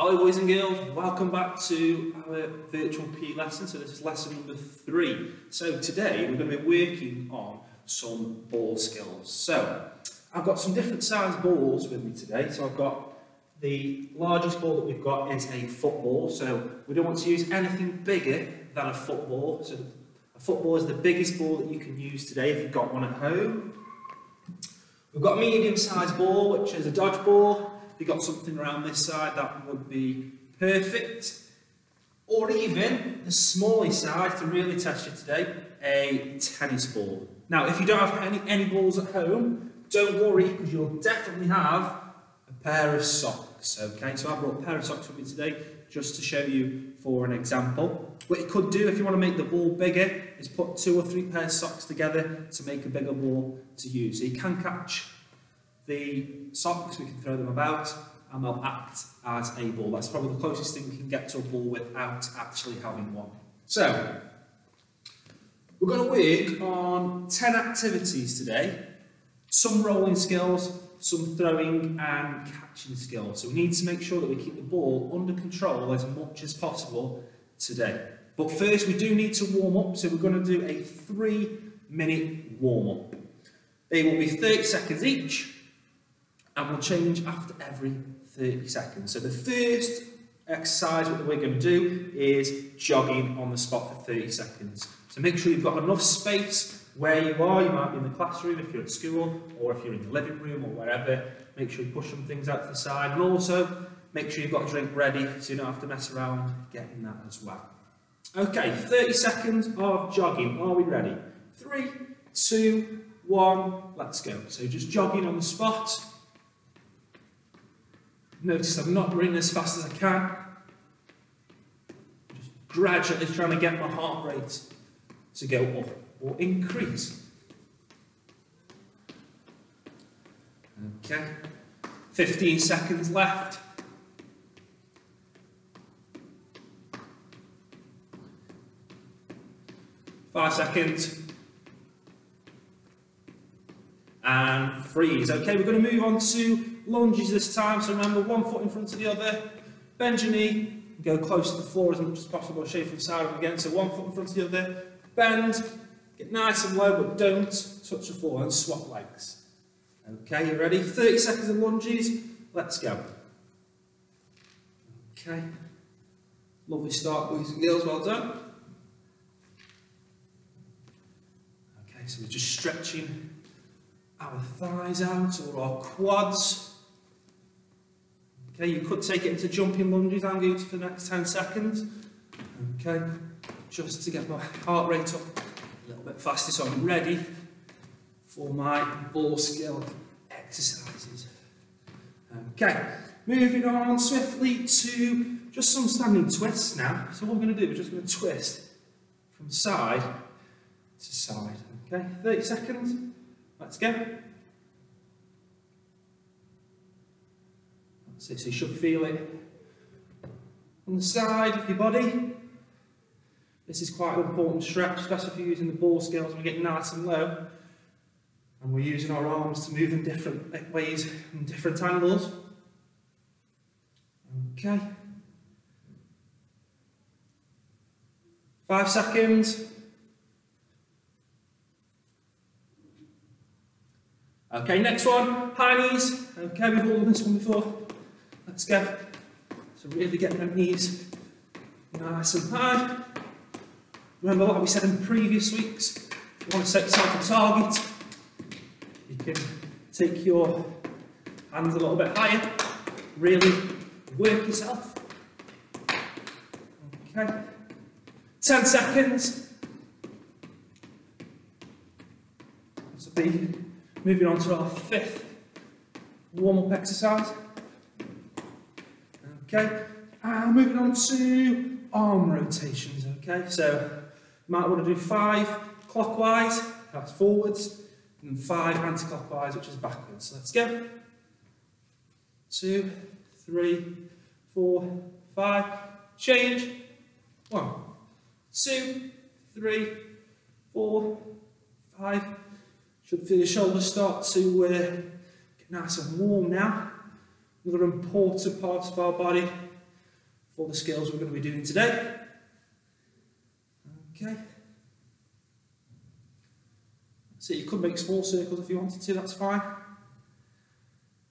Hello boys and girls, welcome back to our virtual PE lesson. So this is lesson number 3. So today we're going to be working on some ball skills. So I've got some different size balls with me today. So I've got the largest ball that we've got is a football. So we don't want to use anything bigger than a football. So a football is the biggest ball that you can use today if you've got one at home. We've got a medium sized ball, which is a dodgeball. If you've got something around this side, that would be perfect. Or even the smallest size to really test you today, a tennis ball. Now, if you don't have any balls at home, don't worry, because you'll definitely have a pair of socks. Okay, so I brought a pair of socks with me today just to show you for an example. What you could do if you want to make the ball bigger is put 2 or 3 pairs of socks together to make a bigger ball to use. So you can catch the socks, we can throw them about, and they'll act as a ball. That's probably the closest thing you can get to a ball without actually having one. So, we're going to work on 10 activities today. Some rolling skills, some throwing and catching skills. So we need to make sure that we keep the ball under control as much as possible today. But first we do need to warm up, so we're going to do a 3-minute warm-up. They will be 30 seconds each, and we'll change after every 30 seconds. So the first exercise that we're going to do is jogging on the spot for 30 seconds. So make sure you've got enough space where you are. You might be in the classroom if you're at school, or if you're in the living room or wherever. Make sure you push some things out to the side, and also make sure you've got a drink ready so you don't have to mess around getting that as well. Okay, 30 seconds of jogging. Are we ready? 3, 2, 1, let's go. So just jogging on the spot. Notice I'm not running as fast as I can. Just gradually trying to get my heart rate to go up or increase. Okay, 15 seconds left. Five seconds. And freeze. Okay, we're going to move on to lunges this time. So remember, one foot in front of the other. Bend your knee. Go close to the floor as much as possible. Shake from side up again. So one foot in front of the other. Bend. Get nice and low, but don't touch the floor. And swap legs. Okay, you ready? 30 seconds of lunges. Let's go. Okay. Lovely start, boys and girls. Well done. Okay, so we're just stretching our thighs out or our quads. Okay, you could take it into jumping lunges. I'm going to for the next 10 seconds. Okay, just to get my heart rate up a little bit faster so I'm ready for my ball skill exercises. Okay, moving on swiftly to just some standing twists now. So what we're going to do, we're just going to twist from side to side. Okay, 30 seconds. Let's go. That's it, so you should feel it on the side of your body. This is quite an important stretch, especially if you're using the ball skills. We're getting nice and low, and we're using our arms to move in different ways and different angles. Okay. 5 seconds. Okay, next one, high knees. Okay, we've all done this one before. Let's go. So really getting them knees nice and high. Remember what we said in previous weeks, if you want to set yourself a target, you can take your hands a little bit higher, really work yourself. Okay, 10 seconds. This will be moving on to our 5th warm-up exercise. Okay, and moving on to arm rotations. Okay, so you might want to do 5 clockwise, that's forwards, and 5 anti-clockwise, which is backwards. So let's go. 2, 3, 4, 5. Change. 1, 2, 3, 4, 5. Should feel your shoulders start to get nice and warm now. Another important part of our body for the skills we're going to be doing today. Okay. So you could make small circles if you wanted to, that's fine.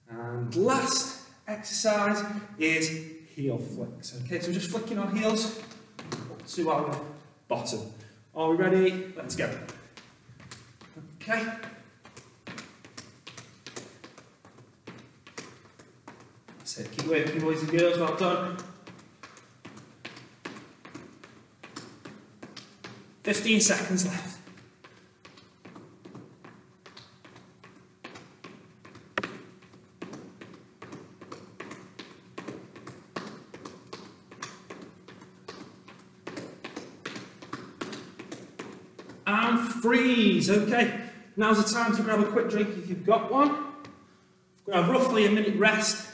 And last exercise is heel flicks. Okay, so just flicking our heels up to our bottom. Are we ready? Let's go. Okay. That's it. Keep working, boys and girls. Well done. 15 seconds left. And freeze. Okay, now's the time to grab a quick drink if you've got one. We're going to have roughly a minute rest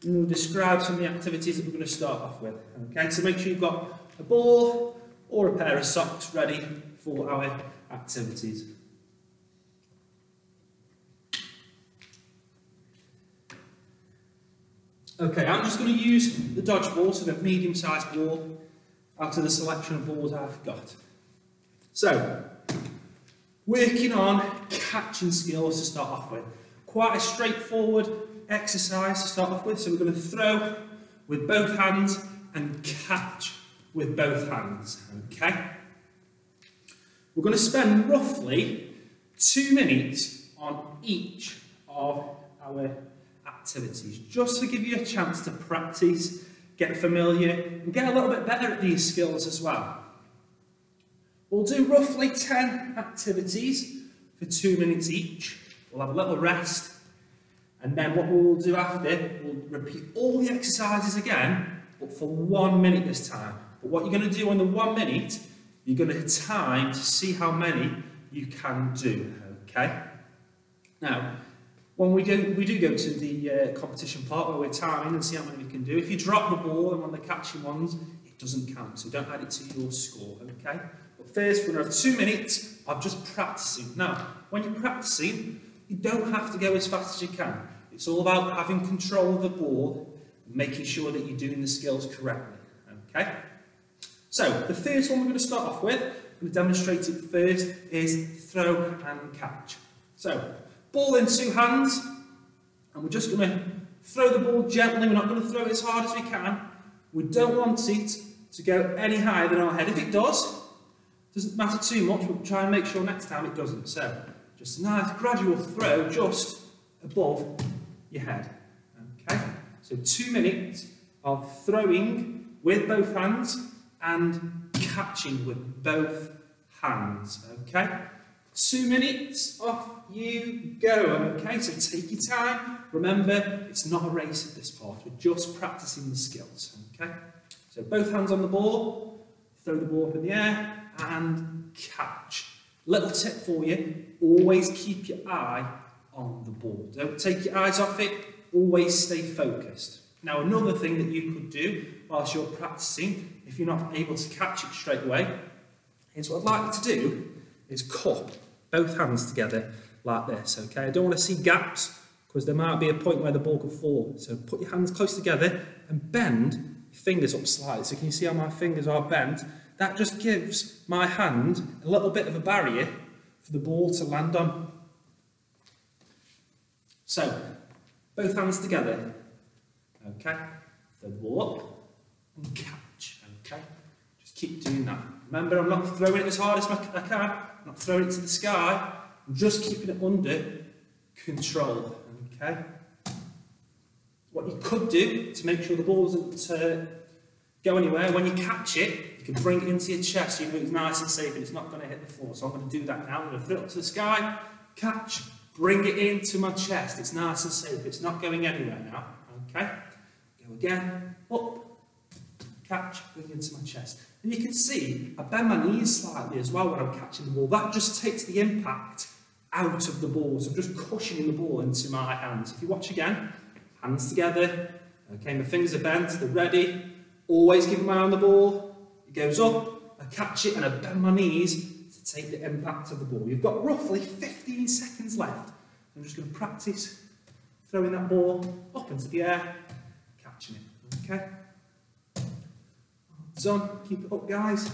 and we'll describe some of the activities that we're going to start off with. Okay, so make sure you've got a ball or a pair of socks ready for our activities. Okay, I'm just going to use the dodgeball, so the medium-sized ball, out of the selection of balls I've got. So, working on catching skills to start off with. Quite a straightforward exercise to start off with. So we're going to throw with both hands and catch with both hands. Okay? We're going to spend roughly 2 minutes on each of our activities, just to give you a chance to practice, get familiar, and get a little bit better at these skills as well. We'll do roughly 10 activities for 2 minutes each. We'll have a little rest, and then what we'll do after, we'll repeat all the exercises again, but for 1 minute this time. But what you're going to do in the 1 minute, you're going to time to see how many you can do, okay? Now, when we do go to the competition part where we're timing and see how many we can do, if you drop the ball and on the catching ones, it doesn't count, so don't add it to your score, okay? But first, we're going to have 2 minutes of just practicing. Now, when you're practicing, you don't have to go as fast as you can. It's all about having control of the ball, making sure that you're doing the skills correctly, okay? So, the first one we're going to start off with, I'm going to demonstrate it first, is throw and catch. So, ball in 2 hands, and we're just going to throw the ball gently. We're not going to throw it as hard as we can. We don't want it to go any higher than our head. If it doesn't matter too much, we'll try and make sure next time it doesn't. So, just a nice gradual throw just above your head. Okay, so 2 minutes of throwing with both hands and catching with both hands. Okay, 2 minutes, off you go. Okay, so take your time. Remember, it's not a race at this part. We're just practicing the skills. Okay, so both hands on the ball, throw the ball up in the air and catch. Little tip for you, always keep your eye on the ball. Don't take your eyes off it, always stay focused. Now, another thing that you could do whilst you're practicing, if you're not able to catch it straight away, is what I'd like you to do is cup both hands together like this, okay? I don't want to see gaps because there might be a point where the ball could fall. So put your hands close together and bend your fingers up slightly. So can you see how my fingers are bent? That just gives my hand a little bit of a barrier for the ball to land on. So, both hands together, okay? Throw the ball up and catch, okay? Just keep doing that. Remember, I'm not throwing it as hard as I can. I'm not throwing it to the sky. I'm just keeping it under control, okay? What you could do to make sure the ball doesn't go anywhere, when you catch it, you can bring it into your chest so you know it's nice and safe and it's not going to hit the floor. So I'm going to do that now. I'm going to throw it up to the sky, catch, bring it into my chest. It's nice and safe. It's not going anywhere now. Okay? Go again. Up. Catch, bring it into my chest. And you can see I bend my knees slightly as well when I'm catching the ball. That just takes the impact out of the ball. So I'm just cushioning the ball into my hands. If you watch again, hands together. Okay, my fingers are bent, they're ready. Always keep my eye on the ball. It goes up, I catch it, and I bend my knees to take the impact of the ball. You've got roughly 15 seconds left. I'm just going to practice throwing that ball up into the air, catching it. Okay? Done. Keep it up, guys.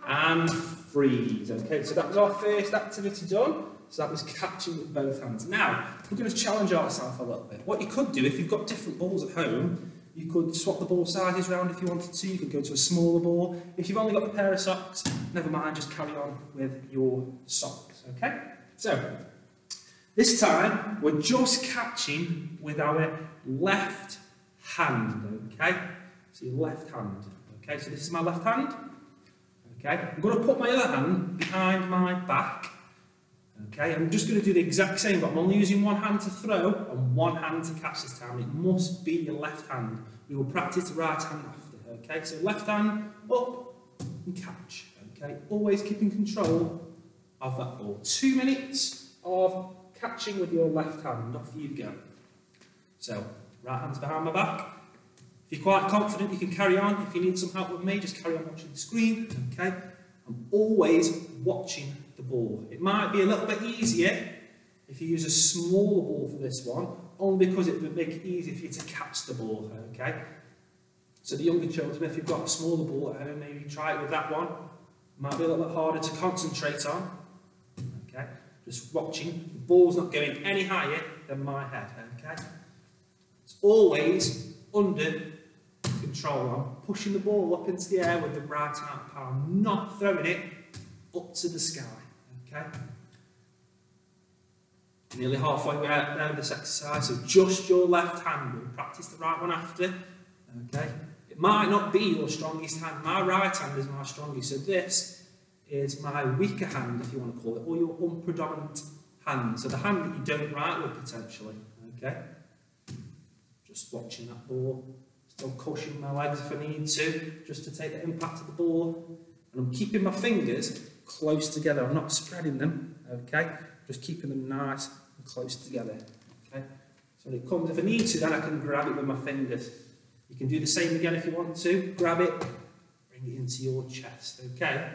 And freeze. Okay, so that was our first activity done. So that was catching with both hands. Now, we're going to challenge ourselves a little bit. What you could do, if you've got different balls at home, you could swap the ball sizes around if you wanted to. You could go to a smaller ball. If you've only got a pair of socks, never mind, just carry on with your socks, okay? So, this time, we're just catching with our left hand, okay? So your left hand, okay? So this is my left hand, okay? I'm going to put my other hand behind my back, okay? I'm just going to do the exact same, but I'm only using one hand to throw and one hand to catch this time. It must be your left hand. We will practice the right hand after, okay? So left hand, up and catch, okay? Always keeping control of that ball. 2 minutes of catching with your left hand. Off you go. So, right hand's behind my back. If you're quite confident, you can carry on. If you need some help with me, just carry on watching the screen, okay? I'm always watching the ball. It might be a little bit easier if you use a smaller ball for this one, only because it would make it easier for you to catch the ball, okay? So the younger children, if you've got a smaller ball at home, maybe try it with that one. It might be a little bit harder to concentrate on, okay? Just watching, the ball's not going any higher than my head, okay? It's always under control. I'm pushing the ball up into the air with the right amount of power. I'm not throwing it up to the sky, okay? Nearly halfway out there with this exercise, so just your left hand. We'll practice the right one after, okay? It might not be your strongest hand. My right hand is my strongest, so this is my weaker hand, if you want to call it, or your unpredominant hand. So the hand that you don't write with, potentially, okay? Just watching that ball. Still cushioning my legs if I need to, just to take the impact of the ball. And I'm keeping my fingers close together. I'm not spreading them, okay? Just keeping them nice and close together, okay? So when it comes, if I need to, then I can grab it with my fingers. You can do the same again if you want to. Grab it, bring it into your chest, okay?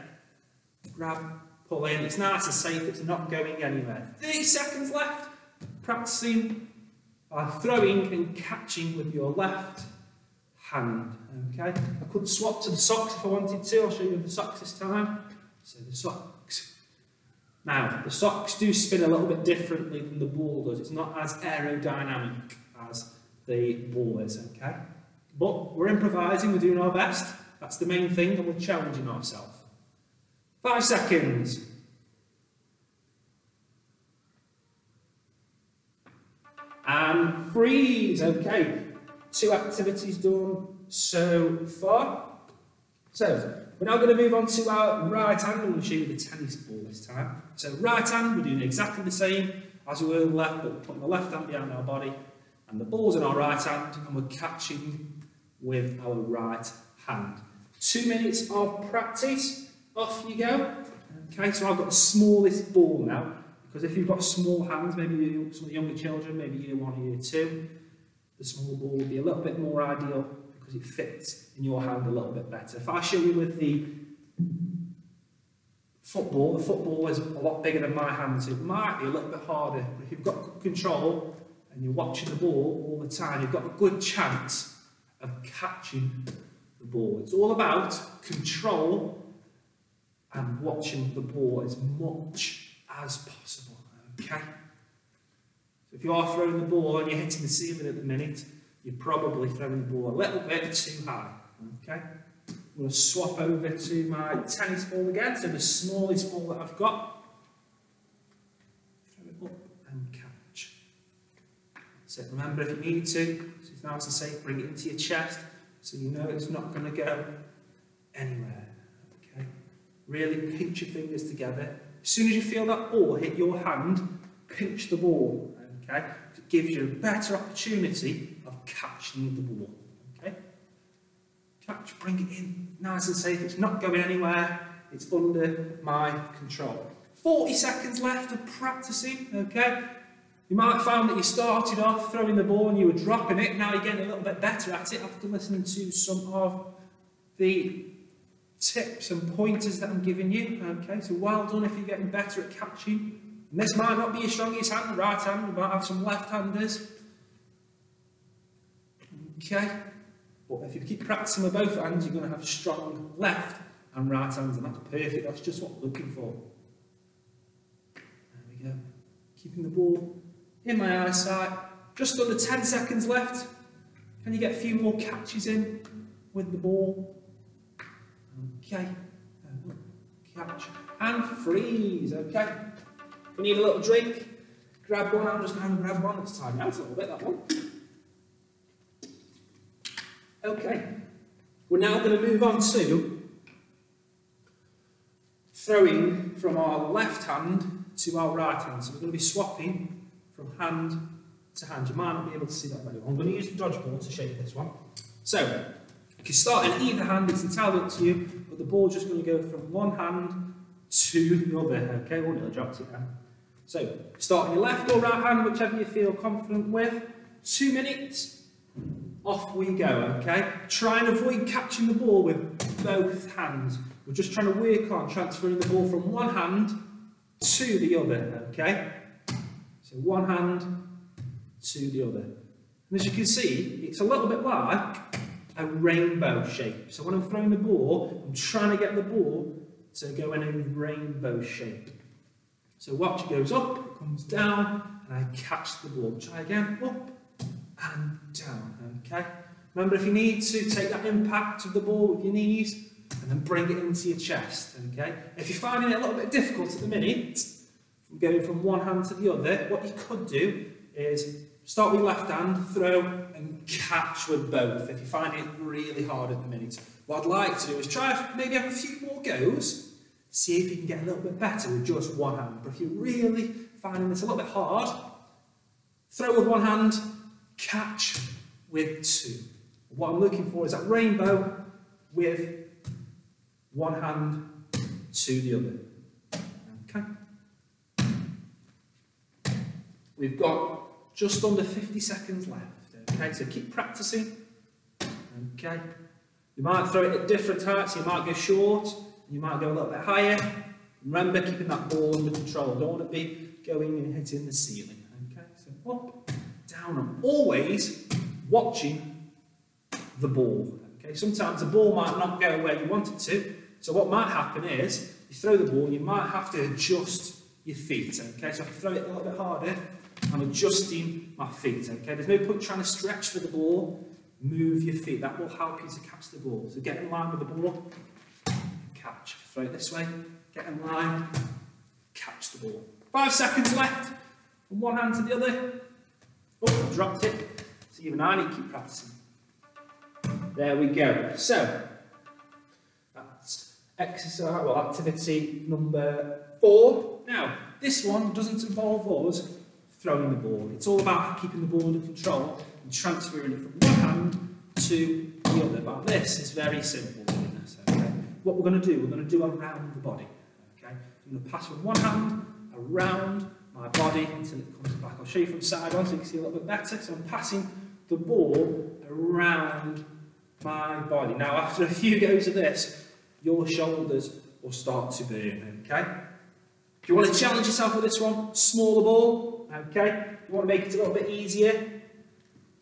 Grab, pull in. It's nice and safe. It's not going anywhere. 30 seconds left. Practicing by throwing and catching with your left hand, okay? I could swap to the socks if I wanted to. I'll show you the socks this time. So the socks. Now, the socks do spin a little bit differently than the ball does. It's not as aerodynamic as the ball is, okay? But we're improvising, we're doing our best. That's the main thing, and we're challenging ourselves. 5 seconds. And freeze, okay. 2 activities done so far. So, we're now going to move on to our right hand. I'm going to show you the tennis ball this time. So, right hand, we're doing exactly the same as we were in the left, but we're putting the left hand behind our body, and the ball's in our right hand, and we're catching with our right hand. 2 minutes of practice. Off you go. Okay, so I've got the smallest ball now, because if you've got small hands, maybe some of the younger children, maybe year 1 or year 2, the small ball will be a little bit more ideal because it fits in your hand a little bit better. If I show you with the football is a lot bigger than my hand, so it might be a little bit harder. But if you've got control and you're watching the ball all the time, you've got a good chance of catching the ball. It's all about control and watching the ball as much as possible, okay? So if you are throwing the ball and you're hitting the ceiling at the minute, you're probably throwing the ball a little bit too high, okay? I'm going to swap over to my tennis ball again, so the smallest ball that I've got. Throw it up and catch. So remember, if you need to, so it's nice and safe, bring it into your chest so you know it's not going to go anywhere, okay? Really pinch your fingers together. As soon as you feel that ball hit your hand, pinch the ball, okay? It gives you a better opportunity of catching the ball, okay? Catch, bring it in, nice and safe. It's not going anywhere. It's under my control. 40 seconds left of practicing, okay? You might have found that you started off throwing the ball and you were dropping it. Now you're getting a little bit better at it after listening to some of the tips and pointers that I'm giving you, okay? So well done if you're getting better at catching And this might not be your strongest hand, the right hand, we might have some left-handers. Okay, but if you keep practicing with both hands, you're going to have strong left and right hands, and that's perfect, that's just what we're looking for. There we go. Keeping the ball in my eyesight. Just under 10 seconds left. Can you get a few more catches in with the ball? Okay. Catch and freeze. Okay. We need a little drink. Grab one. I'm just going to grab one. Let's time out a little bit, that one. Okay. We're now going to move on to throwing from our left hand to our right hand. So we're going to be swapping from hand to hand. You might not be able to see that very well. I'm going to use the dodgeball to shape this one. So, you can start in either hand, it's entirely up to you, but the ball's just going to go from one hand to the other. Okay, we'll nearly dropped it now. So, start on your left or right hand, whichever you feel confident with. 2 minutes, off we go, okay? Try and avoid catching the ball with both hands. We're just trying to work on transferring the ball from one hand to the other, okay? So one hand to the other. And as you can see, it's a little bit like a rainbow shape. So when I'm throwing the ball, I'm trying to get the ball to go in a rainbow shape. So watch, it goes up, it comes down, and I catch the ball. Try again, up and down, okay? Remember, if you need to, take that impact of the ball with your knees and then bring it into your chest, okay? If you're finding it a little bit difficult at the minute, from going from one hand to the other, what you could do is start with your left hand, throw and catch with both if you find it really hard at the minute. What I'd like to do is try maybe have a few more goes, see if you can get a little bit better with just one hand. But if you're really finding this a little bit hard, throw with one hand, catch with two. What I'm looking for is that rainbow with one hand to the other. Okay. We've got just under 50 seconds left. Okay, so keep practicing. Okay. You might throw it at different heights, you might go short, you might go a little bit higher. Remember, keeping that ball under control. Don't want to be going and hitting the ceiling. Okay, so up, down, and always watching the ball. Okay, sometimes the ball might not go where you want it to. So what might happen is, you throw the ball, you might have to adjust your feet. Okay, so if I throw it a little bit harder, I'm adjusting my feet. Okay, there's no point trying to stretch for the ball. Move your feet. That will help you to catch the ball. So get in line with the ball, catch. If I throw it this way, get in line, catch the ball. 5 seconds left. From one hand to the other. Oh, I dropped it. So even I need to keep practicing. There we go. So that's exercise, well, activity number 4. Now, this one doesn't involve us throwing the ball. It's all about keeping the ball under control and transferring it from one hand to the other. But this is very simple doing this, okay? What we're going to do around the body, okay? I'm going to pass from one hand around my body until it comes back. I'll show you from side on so you can see a little bit better. So I'm passing the ball around my body. Now, after a few goes of this, your shoulders will start to burn, okay? If you want to challenge yourself with this one, smaller ball, okay? If you want to make it a little bit easier,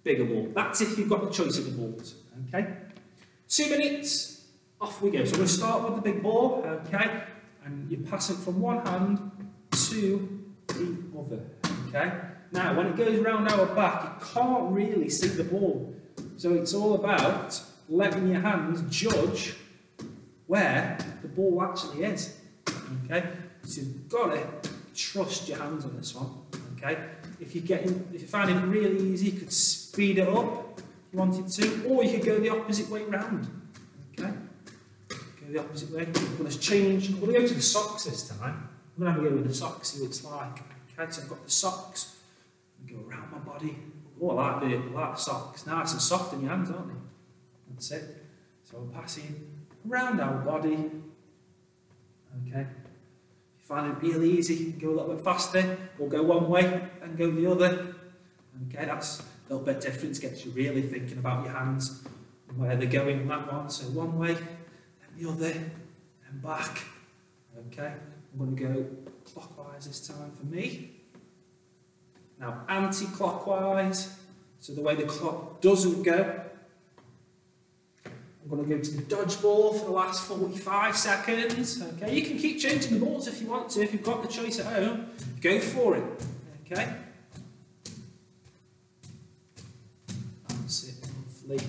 bigger ball. That's if you've got the choice of the balls, okay? 2 minutes, off we go. So we're going to start with the big ball, okay? And you're passing from one hand to the other, okay? Now, when it goes around our back, you can't really see the ball. So it's all about letting your hands judge where the ball actually is, okay? So you've got to trust your hands on this one, okay? If you're finding it really easy, you could speed it up if you wanted to, or you could go the opposite way round, okay? Go the opposite way. We're going to change. We're going to go to the socks this time. I'm going to have a go with the socks, see what it's like. Okay, so I've got the socks. Go around my body. Oh, I like the socks. Nice and soft in your hands, aren't they? That's it. So we're passing around our body. Okay. If you find it really easy, you can go a little bit faster, or go one way and go the other. Okay, that's a little bit different. It gets you really thinking about your hands and where they're going in that one. So one way, then the other, and back. Okay. I'm going to go clockwise this time for me. Now anti-clockwise, so the way the clock doesn't go. I'm going to go to the dodgeball for the last 45 seconds. Okay, you can keep changing the balls if you want to, if you've got the choice at home. Go for it. Okay. That's it, lovely.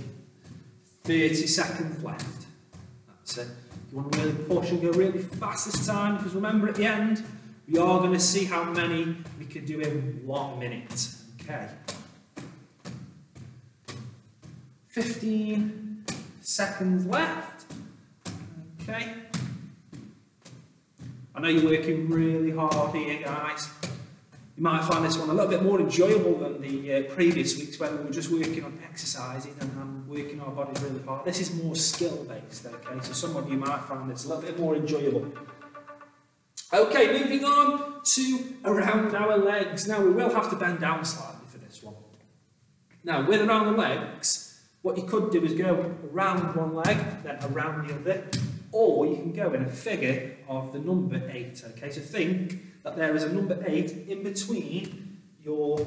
30 seconds left. That's it. You want to really push and go really fast this time, because remember at the end, we are going to see how many we can do in 1 minute. Okay. 15 seconds left. Okay. I know you're working really hard here, guys. You might find this one a little bit more enjoyable than the previous weeks when we were just working on exercising and working our bodies really hard. This is more skill-based, okay? So some of you might find this a little bit more enjoyable. Okay, moving on to around our legs. Now, we will have to bend down slightly for this one. Now, with around the legs, what you could do is go around one leg, then around the other, or you can go in a figure of the number 8, okay? So think that there is a number 8 in between your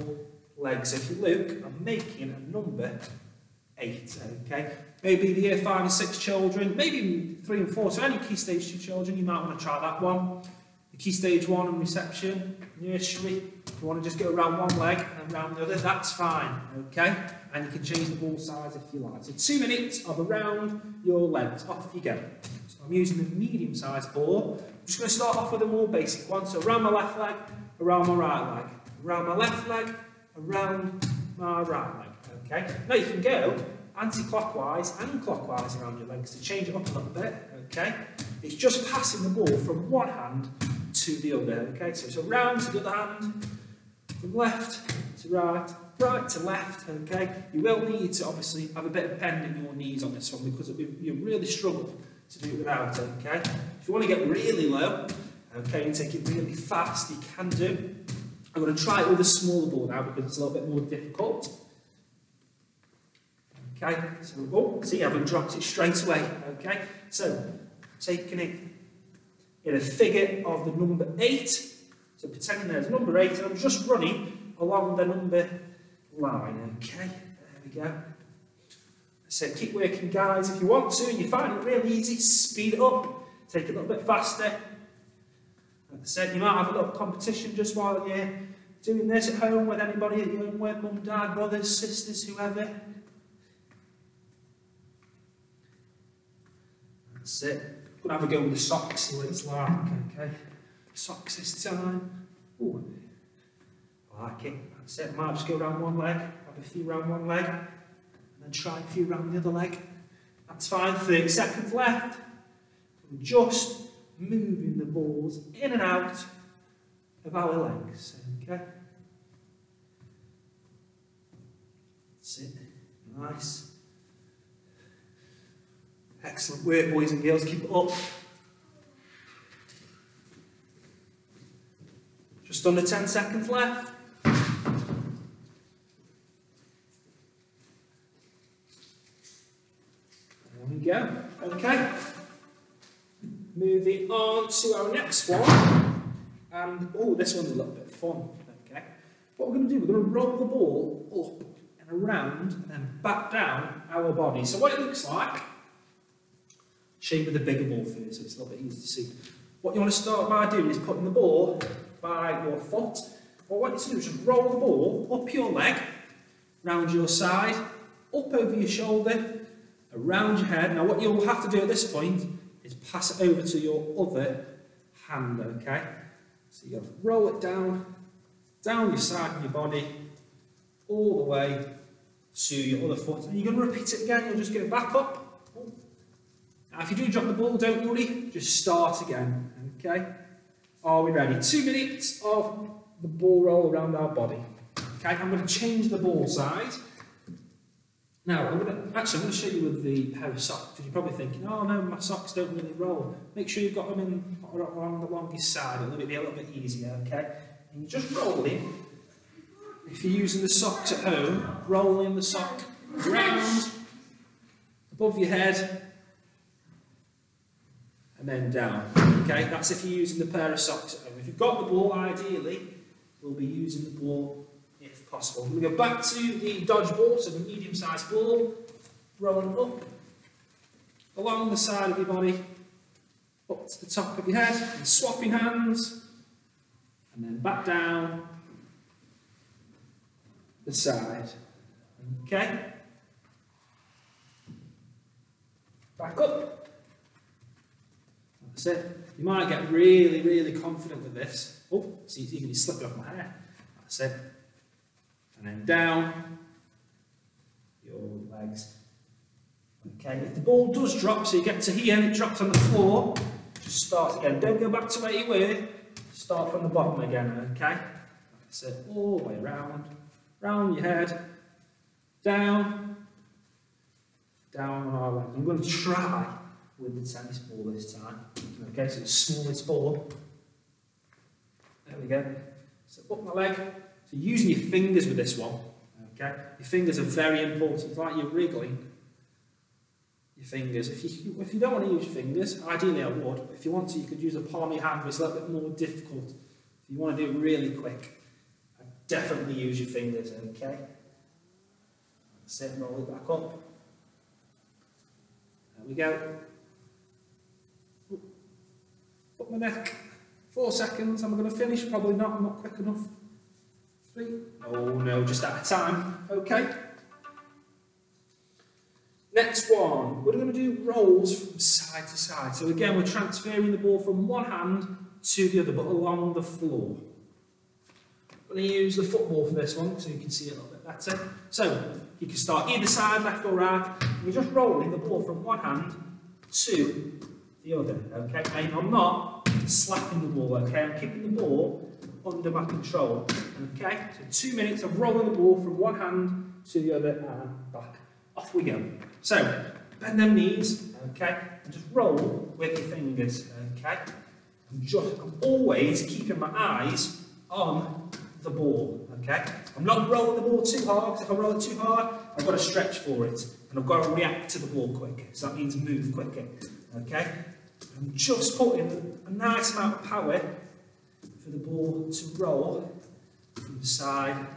legs. So if you look, I'm making a number 8, okay? Maybe the year 5 and 6 children, maybe 3 and 4, so any Key Stage 2 children, you might want to try that one. The Key Stage 1 and reception, nursery, if you want to just go around one leg and around the other, that's fine, okay? And you can change the ball size if you like. So 2 minutes of around your legs, off you go. So I'm using a medium-sized ball. I'm just going to start off with a more basic one. So around my left leg, around my right leg, around my left leg, around my right leg, okay? Now you can go anti-clockwise and clockwise around your legs to change it up a little bit, okay? It's just passing the ball from one hand to the other, okay? So it's around to the other hand, from left to right, right to left, okay? You will need to obviously have a bit of bend in your knees on this one because you really struggle to do it without it, okay? If you want to get really low, okay, and take it really fast, you can do. I'm going to try it with a smaller ball now because it's a little bit more difficult. Okay, so, oh, see, I haven't dropped it straight away, okay? So, taking it in a figure of the number 8, so pretending there's a number 8, and I'm just running along the number line, okay? There we go. So keep working, guys, if you want to, and you find it really easy, speed it up, take it a little bit faster. Like I said, you might have a little competition just while you're doing this at home with anybody at home with, mum, dad, brothers, sisters, whoever. That's it. I'm going to have a go with the socks, see what it's like, okay? Socks this time. Ooh, I like it. That's it. I might just go around one leg, have a few around one leg, and then try a few around the other leg. That's fine. 30 seconds left. I'm just moving the balls in and out of our legs, okay? That's it. Nice. Excellent work, boys and girls. Keep it up. Just under 10 seconds left. There we go. Okay. Moving on to our next one. And, oh, this one's a little bit fun. Okay. What we're going to do, we're going to roll the ball up and around and then back down our body. So what it looks like, shape with the bigger ball first, so it's a little bit easier to see. What you want to start by doing is putting the ball by your foot. What I want you to do is just roll the ball up your leg, round your side, up over your shoulder, around your head. Now what you'll have to do at this point is pass it over to your other hand, okay? So you'll roll it down your side of your body, all the way to your other foot. And you're going to repeat it again, you'll just go back up. Now, if you do drop the ball, don't worry, just start again, okay? Are we ready? 2 minutes of the ball roll around our body. Okay, I'm going to change the ball size. Now, I'm going to show you with the pair of socks, because you're probably thinking, oh no, my socks don't really roll. Make sure you've got them in along the longest side, it'll be a little bit easier, okay? And you just roll in. If you're using the socks at home, roll in the sock round, above your head, and then down, okay? That's if you're using the pair of socks at home. If if you've got the ball, ideally, we'll be using the ball if possible. We're going to go back to the dodgeball, so the medium-sized ball, rolling up, along the side of your body, up to the top of your head, and swapping hands, and then back down the side. Okay? Back up. That's it. You might get really, really confident with this. Oh, see, you can be slipping off my hair. That's it. And then down your legs. Okay, if the ball does drop, so you get to here and it drops on the floor, just start again. Don't go back to where you were. Start from the bottom again, okay? That's it. All the way around. Round your head. Down. Down on our legs. I'm going to try with the tennis ball this time. Okay, so the smallest ball. There we go. So up my leg. So using your fingers with this one. Okay, your fingers are very important. It's like you're wriggling your fingers. If you don't want to use your fingers, ideally I would. If you want to, you could use a palm of your hand, but it's a little bit more difficult. If you want to do it really quick, definitely use your fingers. Okay. That's it. Roll it back up. There we go. Up my neck. 4 seconds. I'm going to finish. Probably not. I'm not quick enough. 3. Oh no, just at a time. Okay. Next one. We're going to do rolls from side to side. So again, we're transferring the ball from one hand to the other, but along the floor. I'm going to use the football for this one, so you can see it a little bit better. So you can start either side, left or right. And you're just rolling the ball from one hand to the other. Okay. And I'm not slapping the ball. Okay. I'm keeping the ball under my control. Okay. So 2 minutes of rolling the ball from one hand to the other and back. Off we go. So bend them knees. Okay. And just roll with your fingers. Okay. I'm always keeping my eyes on the ball. Okay. I'm not rolling the ball too hard, because if I roll it too hard, I've got to stretch for it. And I've got to react to the ball quicker. So that means move quicker. Okay. I'm just putting a nice amount of power for the ball to roll from side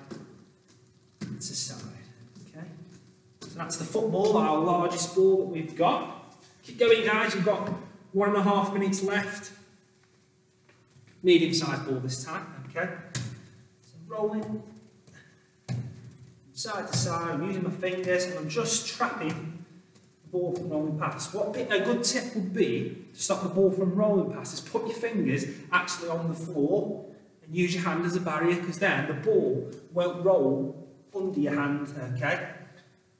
to side. Okay. So that's the football, our largest ball that we've got. Keep going, guys. You've got 1.5 minutes left. Medium-sized ball this time. Okay. So rolling side to side. I'm using my fingers and I'm just trapping the ball from rolling past. What a good tip would be to stop the ball from rolling past is put your fingers actually on the floor and use your hand as a barrier, because then the ball won't roll under your hand. Okay.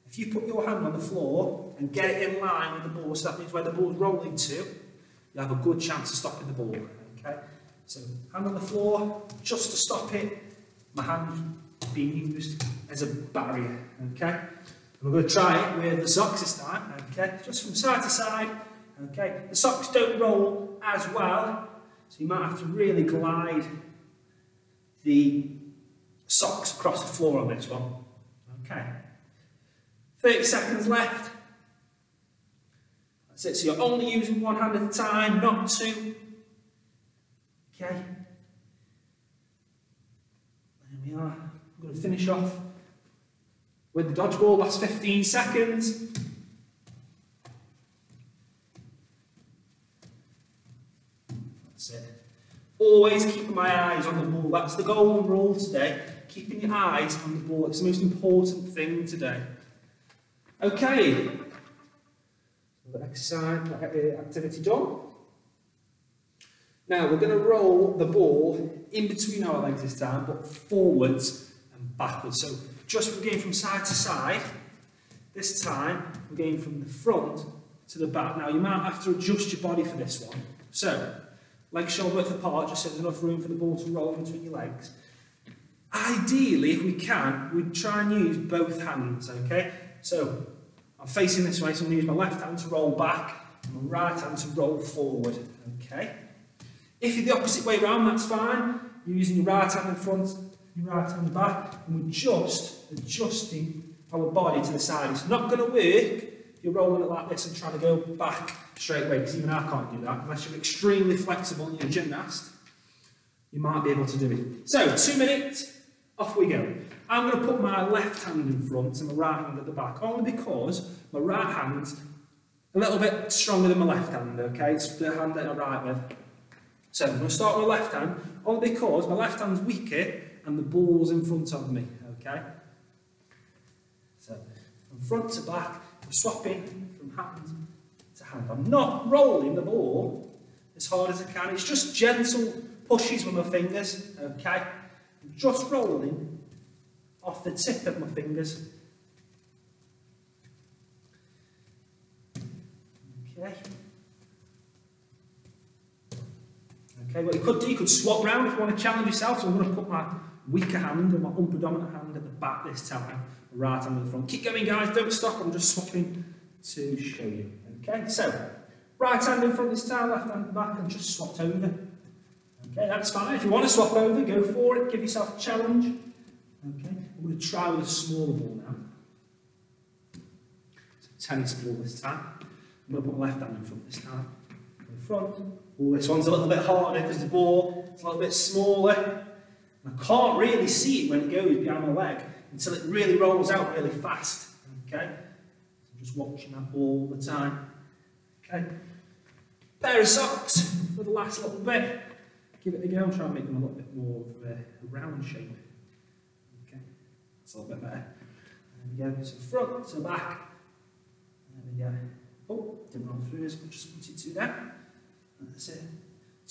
If you put your hand on the floor and get it in line with the ball, so that means where the ball's rolling to, you have a good chance of stopping the ball. Okay. So hand on the floor, just to stop it, my hand being used as a barrier, okay? And we're going to try it with the socks this time, okay? Just from side to side, okay? The socks don't roll as well, so you might have to really glide the socks across the floor on this one, okay? 30 seconds left. That's it, so you're only using one hand at a time, not two. Okay, there we are. I'm going to finish off with the dodgeball, last 15 seconds. That's it. Always keeping my eyes on the ball. That's the golden rule today. Keeping your eyes on the ball. It's the most important thing today. Okay. The exercise, activity done. Now we're going to roll the ball in between our legs this time, but forwards and backwards. So just we're going from side to side. This time we're going from the front to the back. Now you might have to adjust your body for this one. So legs shoulder width apart, just so there's enough room for the ball to roll in between your legs. Ideally, if we can, we'd try and use both hands, okay? So I'm facing this way, so I'm going to use my left hand to roll back and my right hand to roll forward, okay? If you're the opposite way around, that's fine. You're using your right hand in front, your right hand back, and we're just adjusting our body to the side. It's not going to work if you're rolling it like this and trying to go back straight away, because even I can't do that unless you're extremely flexible and you're a gymnast. you might be able to do it. So, 2 minutes, off we go. I'm going to put my left hand in front and my right hand at the back, only because my right hand's a little bit stronger than my left hand, okay? It's the hand that I write with. So I'm going to start with my left hand, only because my left hand's weaker and the ball's in front of me, okay? So from front to back, I'm swapping from hand to hand. I'm not rolling the ball as hard as I can. It's just gentle pushes with my fingers, okay? I'm just rolling off the tip of my fingers. Okay. Okay, what you could do, you could swap round if you want to challenge yourself. So I'm going to put my weaker hand, or my unpredominant hand at the back this time, the right hand at the front. Keep going, guys, don't stop. I'm just swapping to show you. Okay, so right hand in front this time, left hand at the back, and just swapped over. Okay, that's fine. If you want to swap over, go for it. Give yourself a challenge. Okay, I'm going to try with a smaller ball now. So tennis ball this time. I'm going to put my left hand in front this time. In front. Oh, this one's a little bit harder because the ball is a little bit smaller. And I can't really see it when it goes behind my leg until it really rolls out really fast. Okay, so I'm just watching that all the time. Okay, pair of socks for the last little bit. Give it a go and try and make them a little bit more of a round shape. Okay, that's a little bit better. There we go, so front to back. There we go. Oh, didn't run through as much as I wanted to there. That's it.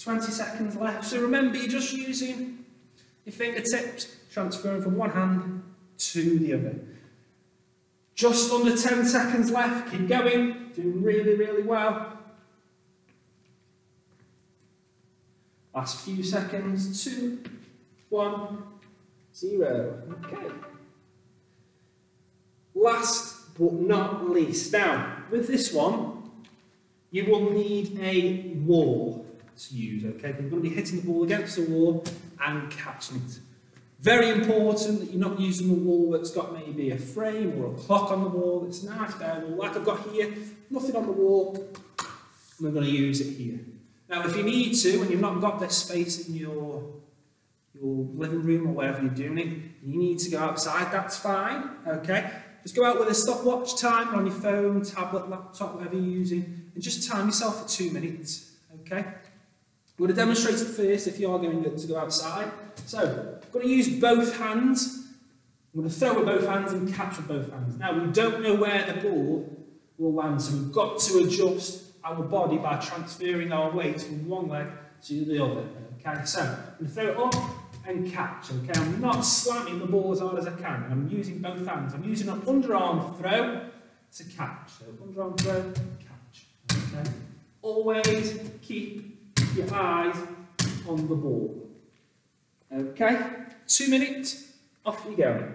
20 seconds left. So remember, you're just using your fingertips, transferring from one hand to the other. Just under 10 seconds left. Keep going. Doing really, really well. Last few seconds. 2, 1, 0. Okay. Last but not least. Now, with this one, you will need a wall to use, okay? You're going to be hitting the ball against the wall and catching it. Very important that you're not using a wall that's got maybe a frame or a clock on the wall. It's nice, bare wall, like I've got here. Nothing on the wall. And we're going to use it here. Now, if you need to, and you've not got this space in your living room or wherever you're doing it, you need to go outside, that's fine, okay? Just go out with a stopwatch timer on your phone, tablet, laptop, whatever you're using, and just time yourself for 2 minutes, okay? I'm going to demonstrate it first if you are going to go outside. So, I'm going to use both hands. I'm going to throw with both hands and catch with both hands. Now, we don't know where the ball will land, so we've got to adjust our body by transferring our weight from one leg to the other, okay? So, I'm going to throw it up and catch, okay? I'm not slamming the ball as hard as I can. I'm using both hands. I'm using an underarm throw to catch. So underarm throw, catch, okay? Always keep your eyes on the ball. Okay? 2 minutes, off you go.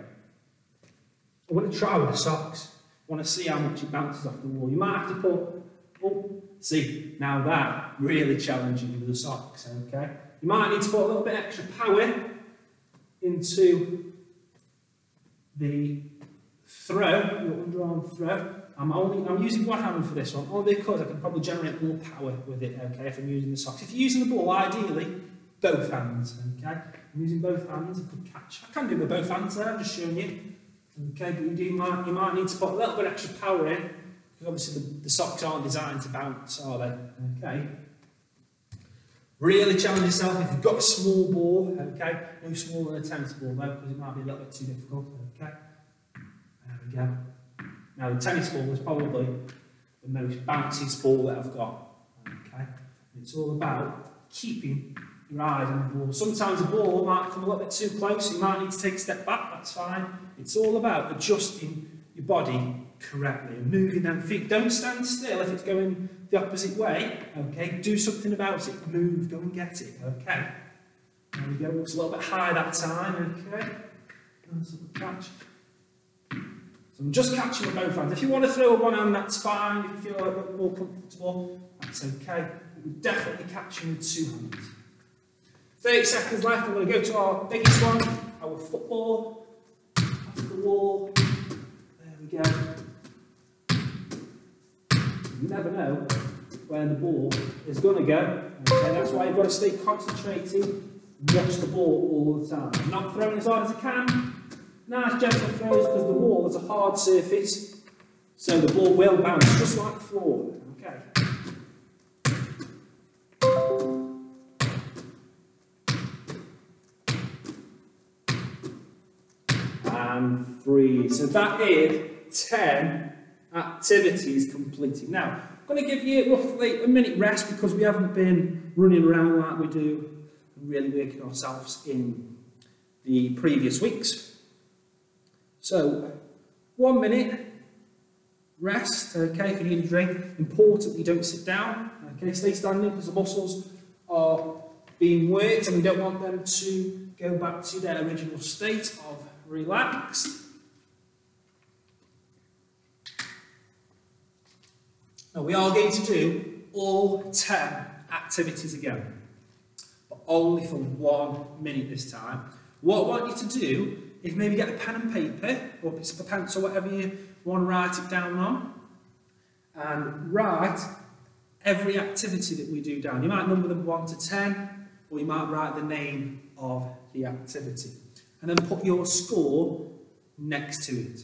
I want to try with the socks. I want to see how much it bounces off the wall. You might have to put, oh, see, now that really challenging you with the socks, okay? You might need to put a little bit extra power into the throw, your underarm throw. I'm using one hand for this one, only because I can probably generate more power with it, okay, if I'm using the socks. If you're using the ball, ideally, both hands, okay? I'm using both hands, I could catch. I can do with both hands there, I'm just showing you. Okay, but you might need to put a little bit extra power in, because obviously the socks aren't designed to bounce, are they? Okay. Really challenge yourself if you've got a small ball, okay? No smaller than a tennis ball though, because it might be a little bit too difficult, okay? There we go. Now the tennis ball is probably the most bouncy ball that I've got, okay? It's all about keeping your eyes on the ball. Sometimes the ball might come a little bit too close, so you might need to take a step back, that's fine. It's all about adjusting your body correctly and moving them feet. Don't stand still if it's going the opposite way, okay? Do something about it. Move, go and get it, okay? There we go. Looks a little bit high that time, okay? Nice little catch. So I'm just catching with both hands. If you want to throw with one hand, that's fine. If you feel a little bit more comfortable, that's okay. But we're definitely catching with 2 hands. 30 seconds left. I'm going to go to our biggest one, our football. Off the wall. There we go. You never know where the ball is going to go. Okay, that's why you've got to stay concentrated watch the ball all the time. I'm not throwing as hard as I can. Nice gentle throws because the ball is a hard surface, so the ball will bounce just like the floor. Okay. And 3. So that is 10 activities completed. Now, I'm going to give you roughly a minute rest because we haven't been running around like we do and really working ourselves in the previous weeks. So, 1 minute rest, okay, if you need a drink. Importantly, don't sit down, okay, stay standing because the muscles are being worked and we don't want them to go back to their original state of relaxed. Now we are going to do all 10 activities again, but only for 1 minute this time. What I want you to do is maybe get a pen and paper, or a piece of pencil, whatever you want to write it down on, and write every activity that we do down. You might number them 1 to 10, or you might write the name of the activity. And then put your score next to it.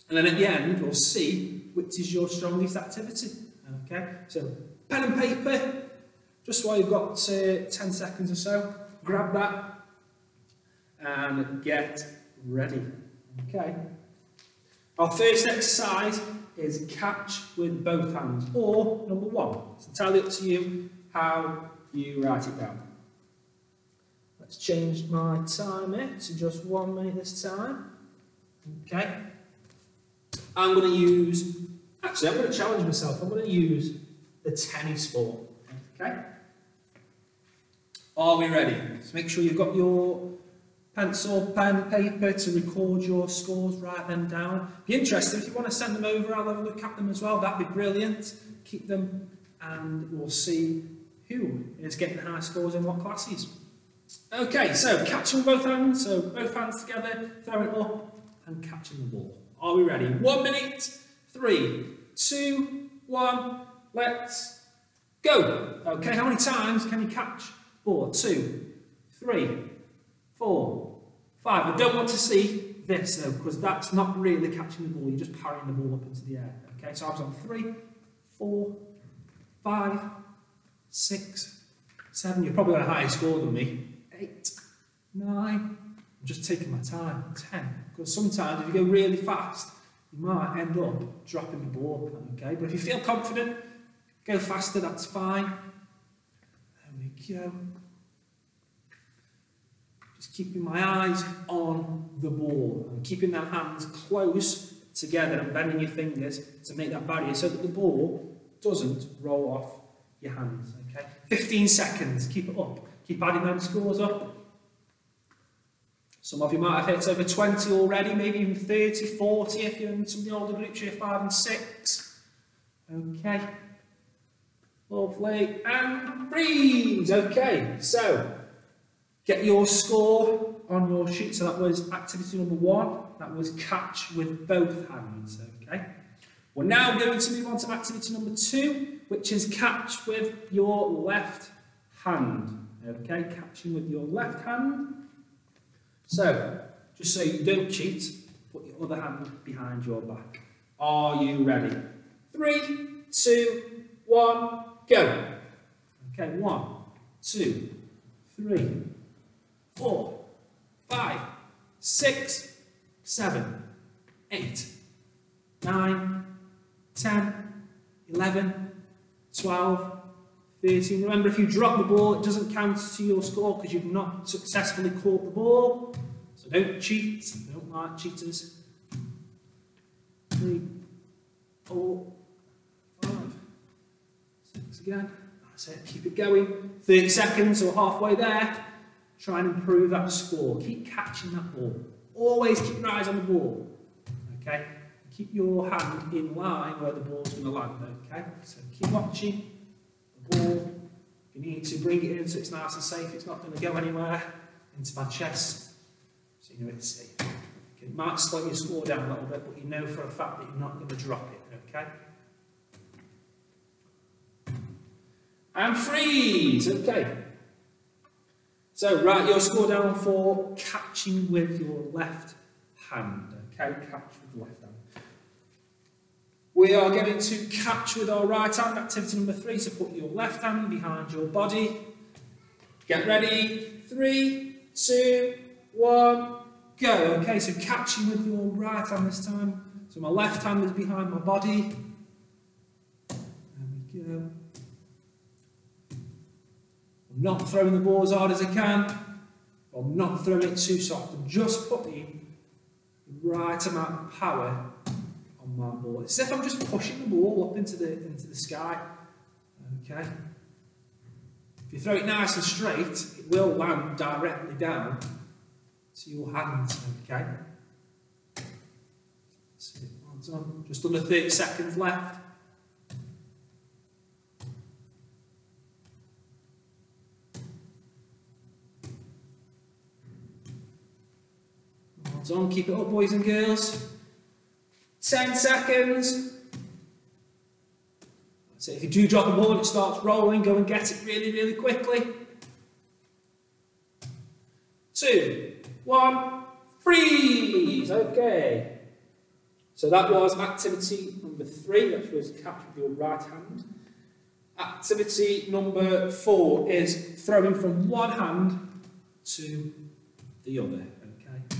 And then at the end, we'll see which is your strongest activity. Okay, so pen and paper, just while you've got 10 seconds or so, grab that and get ready. Okay. Our first exercise is catch with both hands, or number 1. It's entirely up to you how you write it down. Let's change my timer to just 1 minute this time. Okay. I'm going to use, actually I'm going to challenge myself. I'm going to use the tennis ball. Okay. Are we ready? So make sure you've got your pencil, pen, paper to record your scores, write them down. Be interested, if you want to send them over, I'll have a look at them as well. That'd be brilliant. Keep them and we'll see who is getting high scores in what classes. Okay, so catching with both hands, so both hands together, throw it up and catching the ball. Are we ready? 1 minute, 3, 2, 1, let's go. Okay, how many times can you catch ball? 2, 3, 4, 5. I don't want to see this though, because that's not really catching the ball, you're just parrying the ball up into the air. Okay, so I was on 3, 4, 5, 6, 7. You're probably on a higher score than me. 8, 9. I'm just taking my time. 10. Because sometimes if you go really fast, you might end up dropping the ball. Okay, but if you feel confident, go faster, that's fine. There we go. Just keeping my eyes on the ball and keeping them hands close together and bending your fingers to make that barrier so that the ball doesn't roll off your hands. Okay, 15 seconds, keep it up. Keep adding them scores up. Some of you might have hit over 20 already, maybe even 30, 40 if you're in some of the older groups, year 5 and 6. Okay. Lovely. And freeze. Okay, so get your score on your sheet. So that was activity number 1. That was catch with both hands. Okay. We're now going to move on to activity number 2, which is catch with your left hand. Okay, catching with your left hand. So, just so you don't cheat, put your other hand behind your back. Are you ready? 3, 2, 1, go. Okay, 1, 2, 3, 4, 5, 6, 7, 8, 9, 10, 11, 12, 13. Remember, if you drop the ball, it doesn't count to your score because you've not successfully caught the ball. So don't cheat. Don't like cheaters. 3, 4, 5, 6 again. That's it. Keep it going. 30 seconds, so halfway there. Try and improve that score. Keep catching that ball. Always keep your eyes on the ball. Okay? Keep your hand in line where the ball's going to land. Okay? So keep watching the ball. You need to bring it in so it's nice and safe. It's not going to go anywhere into my chest. So you know it's safe. Okay, it might slow your score down a little bit, but you know for a fact that you're not going to drop it. Okay? And freeze. Okay. So write your score down for catching with your left hand. Okay, catch with the left hand. We are going to catch with our right hand, activity number 3, so put your left hand behind your body. Get ready, 3, 2, 1, go. Okay, so catching with your right hand this time. So my left hand is behind my body. There we go. I'm not throwing the ball as hard as I can. I'm not throwing it too soft. I'm just putting the right amount of power on my ball. It's as if I'm just pushing the ball up into the sky. Okay. If you throw it nice and straight, it will land directly down to your hands. Okay. That's it. Well done. Just under 30 seconds left. Well done. Keep it up, boys and girls. 10 seconds. So if you do drop the ball and it starts rolling, go and get it really, really quickly. 2, 1, freeze. Okay. So that was activity number 3, which was catch with your right hand. Activity number 4 is throwing from one hand to the other. Okay.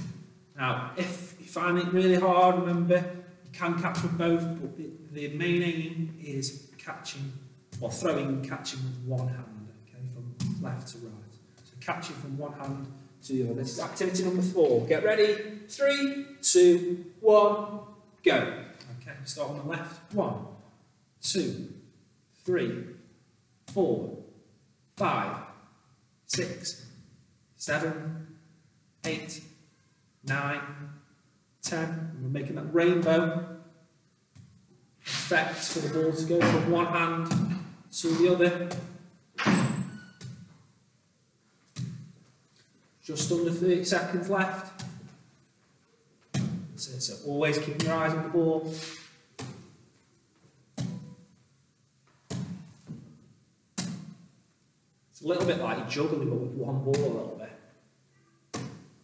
Now, if you find it really hard, remember you can catch with both, but the main aim is catching or throwing and catching with one hand. Okay, from left to right. So catching from one hand to the other. This is activity number 4. Get ready. 3, 2, 1. Go. Okay, start on the left. 1, 2, 3, 4, 5, 6, 7, 8, 9, 10. We're making that rainbow effect for the ball to go from one hand to the other. Just under 30 seconds left. So always keep your eyes on the ball. It's a little bit like you're juggling but with one ball a little bit.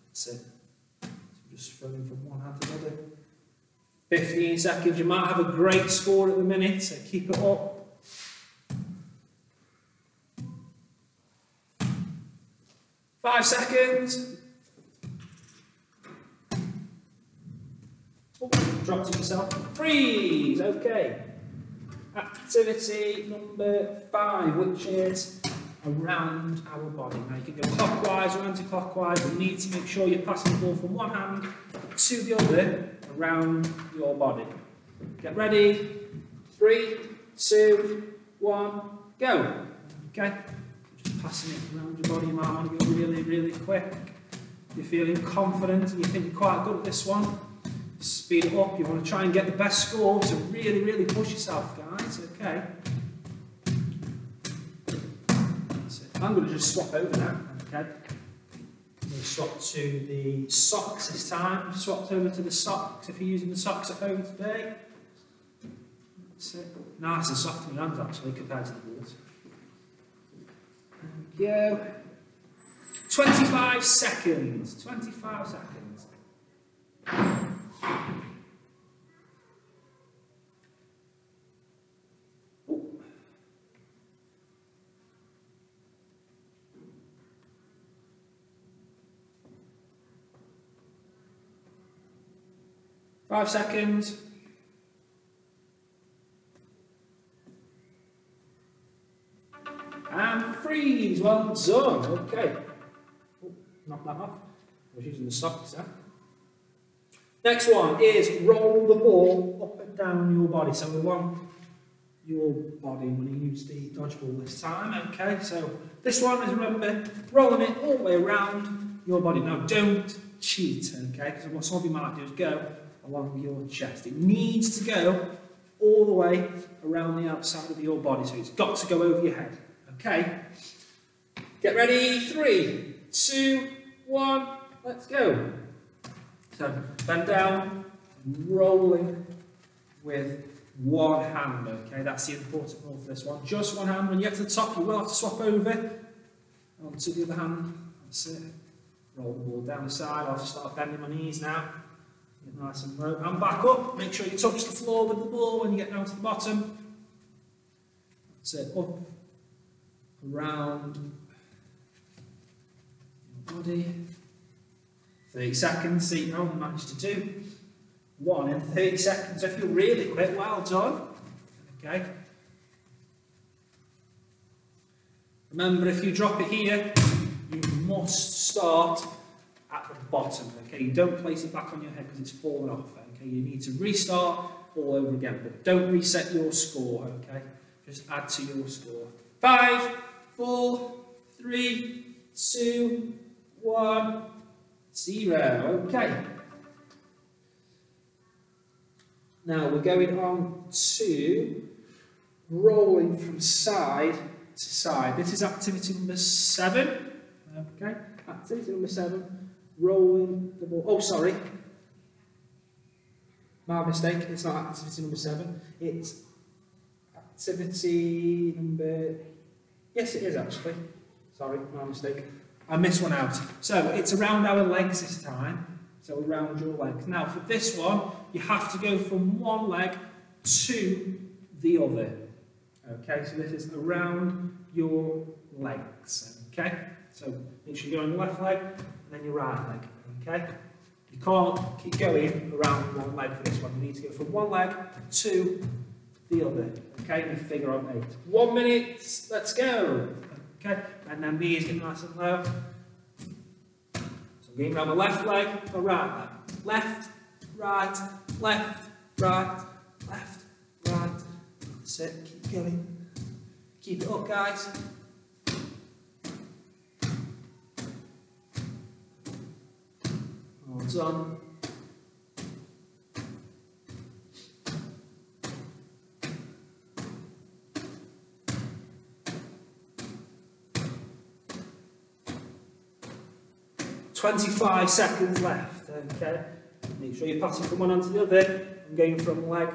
That's it. So just throwing from one hand to the other. 15 seconds. You might have a great score at the minute, so keep it up. Five seconds. Oh, dropped it yourself. Freeze. Okay. Activity number 5, which is around our body. Now you can go clockwise or anti-clockwise. You need to make sure you're passing the ball from one hand to the other around your body. Get ready. 3, 2, 1, go. Okay. Just passing it around your body. You might want to go really, really quick. If you're feeling confident and you think you're quite good at this one, speed it up. You want to try and get the best score, so really, really push yourself, guys. Okay. That's it. I'm going to just swap over now. Okay. I'm going to swap to the socks this time. I've swapped over to the socks if you're using the socks at home today. That's it. Nice and soft in your hands actually compared to the balls. There we go. 25 seconds. 25 seconds. Oh. 5 seconds. And freeze. Well done. Okay. Oh, knock that off. I was using the socks there. Next one is roll the ball up and down your body. So we want your body when you use the dodgeball this time. Okay, so this one is, remember, rolling it all the way around your body. Now don't cheat, okay, because what some of you might do is go along your chest. It needs to go all the way around the outside of your body, so it's got to go over your head. Okay, get ready. 3, 2, 1, let's go. So bend down, rolling with one hand, okay? That's the important rule for this one. Just one hand. When you get to the top, you will have to swap over onto the other hand. That's it. Roll the ball down the side. I'll just start bending my knees now. Get nice and low. And back up. Make sure you touch the floor with the ball when you get down to the bottom. That's it. Up, around your body. 30 seconds. See how we managed to do. 1 in 30 seconds. If you're really quick, well done. Okay. Remember, if you drop it here, you must start at the bottom. Okay, you don't place it back on your head because it's fallen off. Okay, you need to restart all over again, but don't reset your score. Okay, just add to your score. 5, 4, 3, 2, 1, 0. Okay. Now we're going on to rolling from side to side. This is activity number 7. Okay, activity number 7. Rolling the ball. Oh, sorry. My mistake. It's not activity number 7. It's activity number. Yes, it is actually. Sorry, my mistake. I missed one out. So it's around our legs this time. So around your legs. Now for this one, you have to go from one leg to the other. Okay, so this is around your legs. Okay, so make sure you go on your left leg and then your right leg. Okay, you can't keep going around one leg for this one. You need to go from one leg to the other. Okay, we figure out 8. 1 minute. Let's go. Okay, and then knees get nice and low. Going around the left leg, the right leg. Left, right, left, right, left, right. That's it, keep going. Keep it up, guys. Well done. "25 seconds left." Okay, make sure you're passing from one hand to the other and going from leg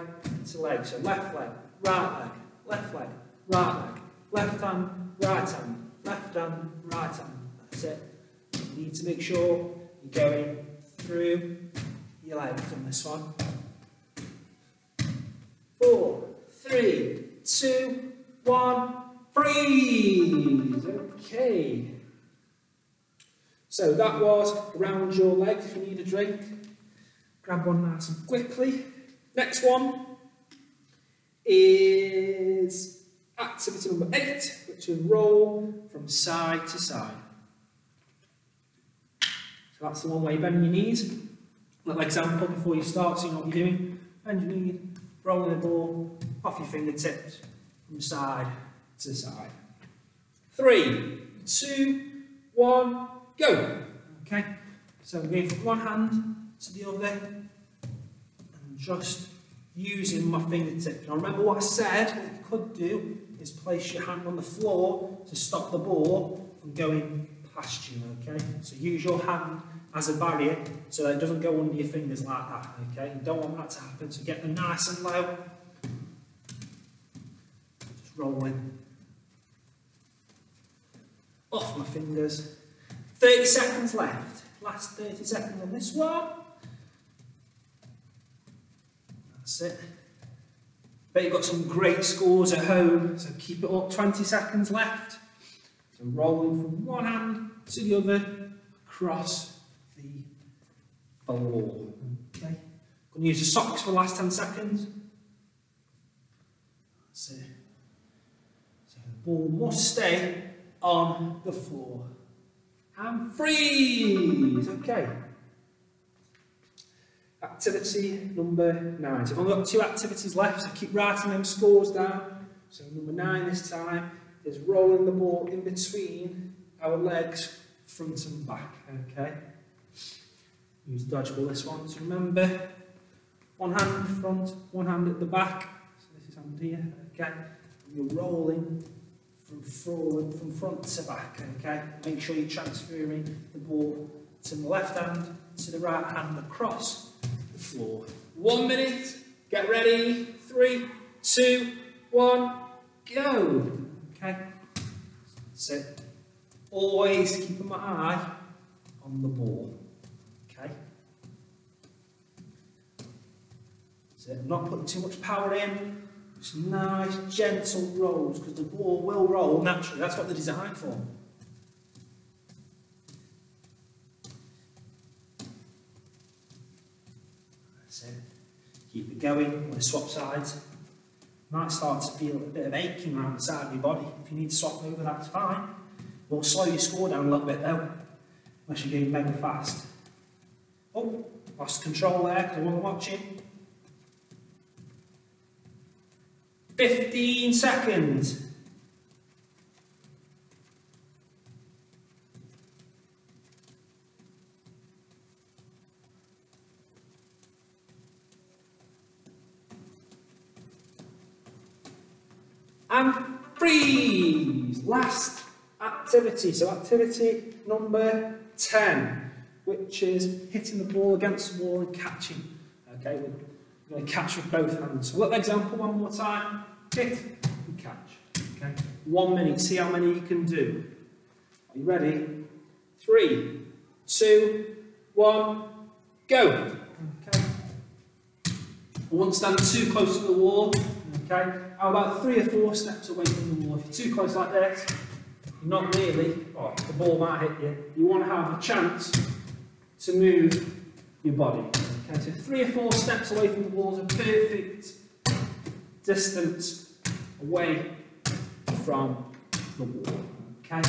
to leg. So left leg, right leg, left leg, right leg, left hand, right hand, left hand, right hand. That's it. You need to make sure you're going through your legs on this one. 4, 3, 2, 1, freeze. Okay. So that was around your legs. If you need a drink, grab one nice and quickly. Next one is activity number 8, which is roll from side to side. So that's the one where you bend your knees. Little example before you start, so you know what you're doing. Bend your knees, rolling the ball off your fingertips from side to side. 3, 2, 1. Go. Okay, so I'm going from one hand to the other and just using my fingertips. Now remember what I said, what you could do is place your hand on the floor to stop the ball from going past you, okay? So use your hand as a barrier so that it doesn't go under your fingers like that, okay? You don't want that to happen, so get them nice and low. Just rolling off my fingers. 30 seconds left. Last 30 seconds on this one. That's it. Bet you've got some great scores at home, so keep it up. 20 seconds left. So rolling from one hand to the other across the floor. Okay. Going to use the socks for the last 10 seconds. That's it. So the ball must stay on the floor. And freeze! Okay. Activity number 9. So I've only got 2 activities left, so keep writing them scores down. So number 9 this time is rolling the ball in between our legs, front and back. Okay. Use dodgeball this one. So remember, one hand front, one hand at the back. So this is hand here. Okay. And you're rolling from forward, from front to back, okay? Make sure you're transferring the ball to the left hand, to the right hand, across the floor. 1 minute, get ready, 3, 2, 1, go. Okay, that's it. always keeping my eye on the ball. Okay? So I'm not putting too much power in. Just nice, gentle rolls, because the ball will roll naturally. That's what they're designed for. That's it. Keep it going. I'm going to swap sides. You might start to feel a bit of aching around the side of your body. If you need to swap over, that's fine. We'll slow your score down a little bit though, unless you're going mega fast. Oh, lost control there because I wasn't watching. 15 seconds. And freeze! Last activity. So activity number 10, which is hitting the ball against the wall and catching. Okay, we're going to catch with both hands. So look at the example one more time. Hit and catch. Okay, 1 minute. See how many you can do. Are you ready? 3, 2, 1, go. Okay. I won't stand too close to the wall. Okay. How about 3 or 4 steps away from the wall? If you're too close like this, not really. Oh, the ball might hit you. You want to have a chance to move your body. Okay, so 3 or 4 steps away from the wall is a perfect distance away from the wall. Okay,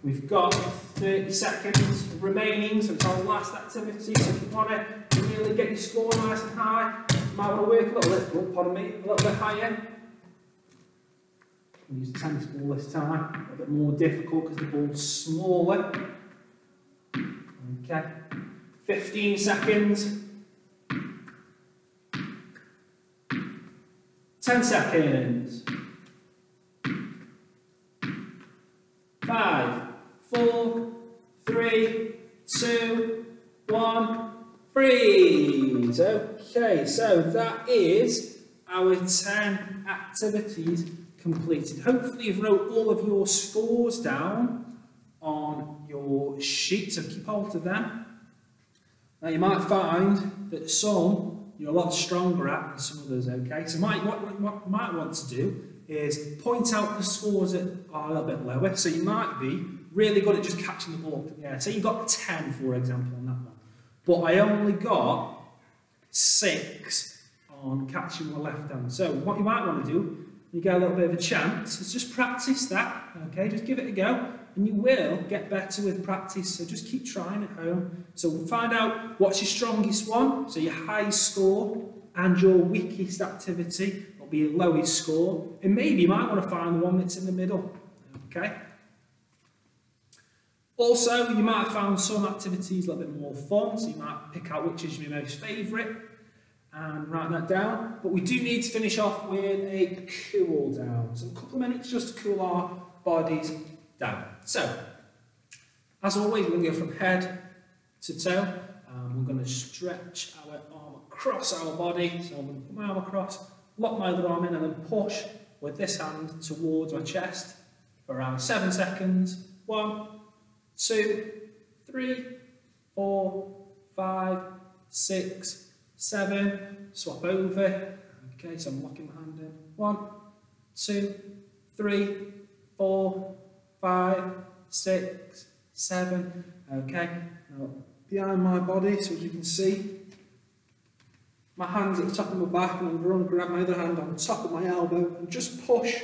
we've got 30 seconds remaining, so it's our last activity. So if you want to really get your score nice and high, you might want to work a little bit, pardon me, a little bit higher. We'll use the tennis ball this time, a little bit more difficult because the ball's smaller. Okay, 15 seconds. 10 seconds. 5, 4, 3, 2, 1, freeze. Okay, so that is our 10 activities completed. Hopefully you've wrote all of your scores down on your sheet, so keep hold of them. Now you might find that some you're a lot stronger at than some others, okay? So what you might want to do is point out the scores that are a little bit lower. So you might be really good at just catching the ball up in the air. Say you got 10, for example, on that one. But I only got 6 on catching my left hand. So what you might want to do, you get a little bit of a chance, is just practice that, okay? Just give it a go, and you will get better with practice. So just keep trying at home. So we'll find out what's your strongest one, so your highest score, and your weakest activity will be your lowest score. And maybe you might want to find the one that's in the middle, okay? Also, you might have found some activities a little bit more fun, so you might pick out which is your most favourite and write that down. But we do need to finish off with a cool down. So a couple of minutes just to cool our bodies down. So, as always, we're going to go from head to toe. We're going to stretch our arm across our body. So I'm going to put my arm across, lock my other arm in, and then push with this hand towards my chest for around 7 seconds. 1, 2, 3, 4, 5, 6, 7. Swap over. Okay, so I'm locking my hand in. 1, 2, 3, 4, 5, 6, 7. Okay, now behind my body, so as you can see, my hand's at the top of my back, and I'm going to grab my other hand on top of my elbow and just push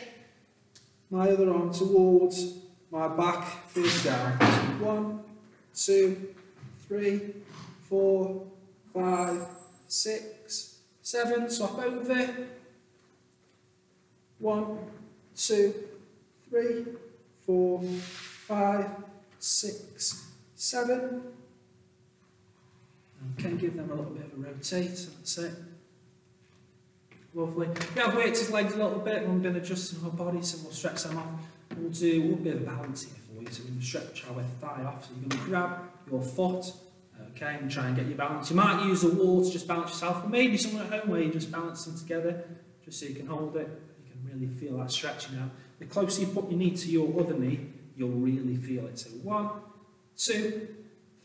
my other arm towards my back, face down. So 1, 2, 3, 4, 5, 6, 7. Swap over. 1, 2, 3, 4, 5, 6, 7. Okay, give them a little bit of a rotate. That's it. Lovely. Yeah, I've worked his legs a little bit. I'm going to adjust our body, so we'll stretch them off. We'll do a little bit of balance here for you. So we're going to stretch our thigh off. So you're going to grab your foot, okay, and try and get your balance. You might use the wall to just balance yourself, or maybe somewhere at home where you just balance them together, just so you can hold it. You can really feel that stretching out. The closer you put your knee to your other knee, you'll really feel it. So 1, 2,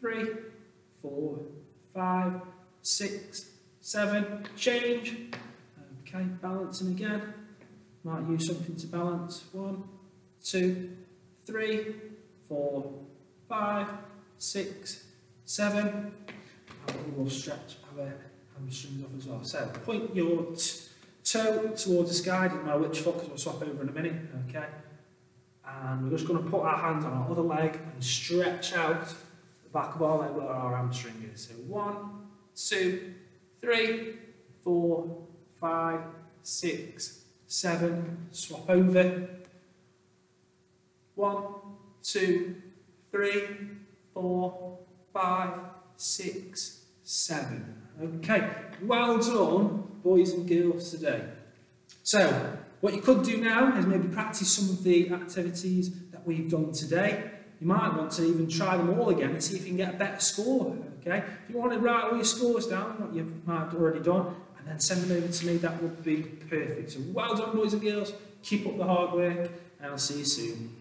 3, 4, 5, 6, 7, change. Okay, balancing again. Might use something to balance. 1, 2, 3, 4, 5, 6, 7. And we'll stretch our hamstrings off as well. So point your toe towards the sky, doesn't matter which foot, because we'll swap over in a minute. Okay. And we're just going to put our hands on our other leg and stretch out the back of our leg where our hamstring is. So 1, 2, 3, 4, 5, 6, 7. Swap over. 1, 2, 3, 4, 5, 6, 7. Okay, well done, boys and girls, today. So, what you could do now is maybe practice some of the activities that we've done today. You might want to even try them all again and see if you can get a better score. Okay, if you want to write all your scores down, what you might have already done, and then send them over to me, that would be perfect. So, well done, boys and girls. Keep up the hard work, and I'll see you soon.